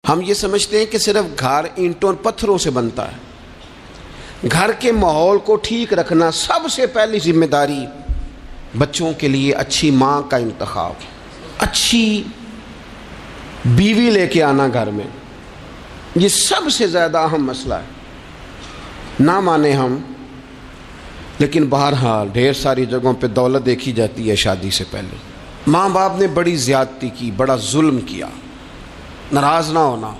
ہم یہ سمجھتے ہیں کہ صرف گھر اینٹوں پتھروں سے بنتا ہے۔ گھر کے ماحول کو ٹھیک رکھنا سب سے پہلی ذمہ داری بچوں کے لیے اچھی ماں کا انتخاب، اچھی بیوی لے کے آنا گھر میں، یہ سب سے زیادہ اہم مسئلہ ہے۔ نہ مانے ہم، لیکن بہرحال ڈھیر ساری جگہوں پہ دولت دیکھی جاتی ہے شادی سے پہلے۔ ماں باپ نے بڑی زیادتی کی، بڑا ظلم کیا، ناراض نہ ہونا،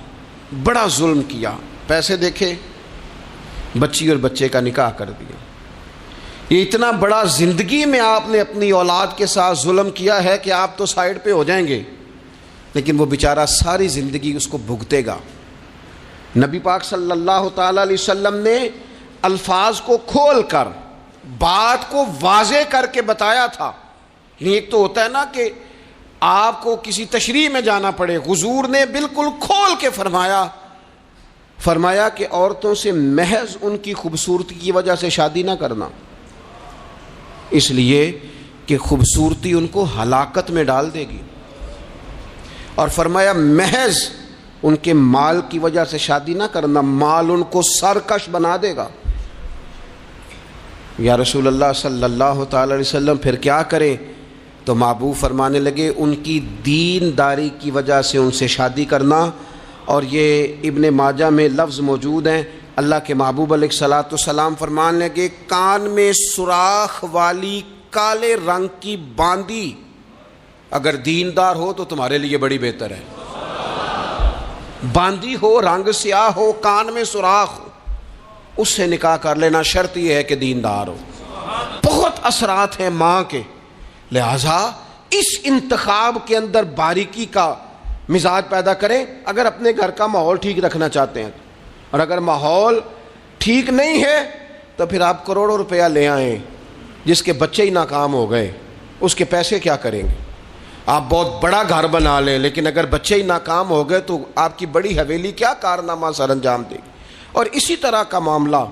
بڑا ظلم کیا۔ پیسے دیکھے، بچی اور بچے کا نکاح کر دیا۔ یہ اتنا بڑا زندگی میں آپ نے اپنی اولاد کے ساتھ ظلم کیا ہے کہ آپ تو سائیڈ پہ ہو جائیں گے، لیکن وہ بیچارہ ساری زندگی اس کو بھگتے گا۔ نبی پاک صلی اللہ تعالی علیہ وسلم نے الفاظ کو کھول کر بات کو واضح کر کے بتایا تھا۔ ایک تو ہوتا ہے نا کہ آپ کو کسی تشریح میں جانا پڑے، حضور نے بالکل کھول کے فرمایا کہ عورتوں سے محض ان کی خوبصورتی کی وجہ سے شادی نہ کرنا، اس لیے کہ خوبصورتی ان کو ہلاکت میں ڈال دے گی، اور فرمایا محض ان کے مال کی وجہ سے شادی نہ کرنا، مال ان کو سرکش بنا دے گا۔ یا رسول اللہ صلی اللہ تعالی علیہ وسلم پھر کیا کریں؟ تو محبوب فرمانے لگے ان کی دین داری کی وجہ سے ان سے شادی کرنا۔ اور یہ ابن ماجہ میں لفظ موجود ہیں، اللہ کے محبوب علیہ الصلوۃ والسلام فرمانے لگے کان میں سوراخ والی کالے رنگ کی باندی اگر دیندار ہو تو تمہارے لیے بڑی بہتر ہے۔ باندی ہو، رنگ سیاہ ہو، کان میں سوراخ ہو، اس سے نکاح کر لینا، شرط یہ ہے کہ دیندار ہو۔ بہت اثرات ہیں ماں کے، لہذا اس انتخاب کے اندر باریکی کا مزاج پیدا کریں اگر اپنے گھر کا ماحول ٹھیک رکھنا چاہتے ہیں۔ اور اگر ماحول ٹھیک نہیں ہے تو پھر آپ کروڑوں روپیہ لے آئیں، جس کے بچے ہی ناکام ہو گئے اس کے پیسے کیا کریں گے؟ آپ بہت بڑا گھر بنا لیں، لیکن اگر بچے ہی ناکام ہو گئے تو آپ کی بڑی حویلی کیا کارنامہ سر انجام دے گی؟ اور اسی طرح کا معاملہ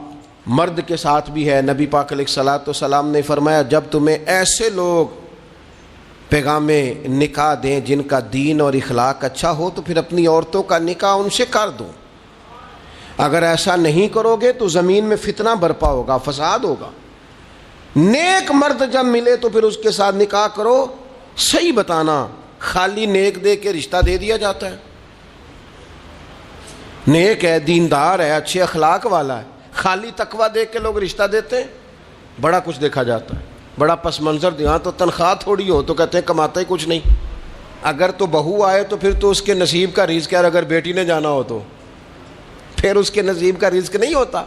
مرد کے ساتھ بھی ہے۔ نبی پاک علیہ الصلوۃ والسلام نے فرمایا جب تمہیں ایسے لوگ پیغام نکاح دیں جن کا دین اور اخلاق اچھا ہو تو پھر اپنی عورتوں کا نکاح ان سے کر دو۔ اگر ایسا نہیں کرو گے تو زمین میں فتنہ برپا ہوگا، فساد ہوگا۔ نیک مرد جب ملے تو پھر اس کے ساتھ نکاح کرو۔ صحیح بتانا، خالی نیک دے کے رشتہ دے دیا جاتا ہے؟ نیک ہے، دیندار ہے، اچھے اخلاق والا ہے، خالی تقویٰ دے کے لوگ رشتہ دیتے ہیں؟ بڑا کچھ دیکھا جاتا ہے، بڑا پس منظر دیا تو تنخواہ تھوڑی ہو تو کہتے ہیں کماتا ہی کچھ نہیں۔ اگر تو بہو آئے تو پھر تو اس کے نصیب کا رزق ہے، اگر بیٹی نے جانا ہو تو پھر اس کے نصیب کا رزق نہیں ہوتا۔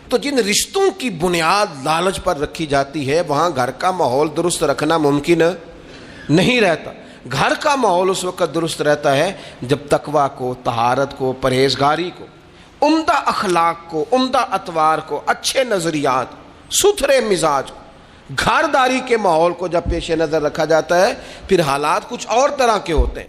تو جن رشتوں کی بنیاد لالچ پر رکھی جاتی ہے وہاں گھر کا ماحول درست رکھنا ممکن نہیں رہتا۔ گھر کا ماحول اس وقت درست رہتا ہے جب تقویٰ کو، طہارت کو، پرہیزگاری کو، عمدہ اخلاق کو، عمدہ اطوار کو، اچھے نظریات، ستھرے مزاج کو، گھرداری کے ماحول کو جب پیش نظر رکھا جاتا ہے، پھر حالات کچھ اور طرح کے ہوتے ہیں۔